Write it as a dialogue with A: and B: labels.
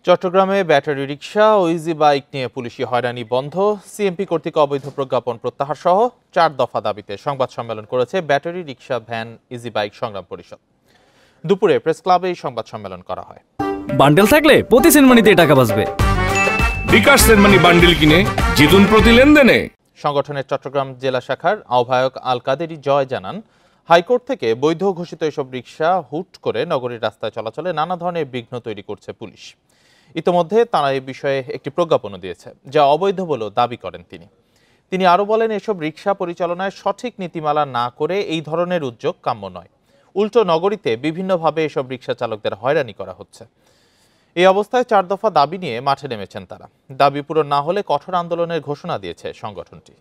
A: চট্টগ্রামে ব্যাটারি রিকশা ও easy bike নিয়ে পুলিশি হয়রানি বন্ধ, সিএমপি কর্তৃক অবৈধ প্রজ্ঞাপন প্রত্যাহার সহ 4 দফা দাবিতে সংবাদ সম্মেলন করেছে battery rickshaw, van, easy bike সংগ্রাম পরিষদ। দুপুরে প্রেস ক্লাবে এই সংবাদ সম্মেলন করা হয়।
B: বান্ডেল থাকলে প্রতি সেনমানিতে টাকা বাঁচবে।
C: বিকাশ সেনমানি বান্ডেল কিনে জিতুন প্রতি লেনদেনে।
A: সংগঠনের চট্টগ্রাম জেলা শাখার আহ্বায়ক আল কাদেরী জয় জানান, হাইকোর্ট থেকে বৈধ ঘোষিত এসব রিকশা হুট করে নগরীর রাস্তায় চলাচলে নানা ধরনের বিঘ্ন তৈরি করছে পুলিশ। ইতোমধ্যে তারা এই বিষয়ে একটি প্রজ্ঞাপনও দিয়েছে, যা অবৈধ বলেও দাবি করেন তিনি আরও বলেন, এসব রিকশা পরিচালনায় সঠিক নীতিমালা না করে এই ধরনের উদ্যোগ কাম্য নয়। উল্টো নগরীতে বিভিন্নভাবে এসব রিকশা চালকদের হয়রানি করা হচ্ছে। এই অবস্থায় 4 দফা দাবি নিয়ে মাঠে নেমেছেন তারা। দাবি পূরণ না হলে কঠোর আন্দোলনের ঘোষণা দিয়েছে সংগঠনটি।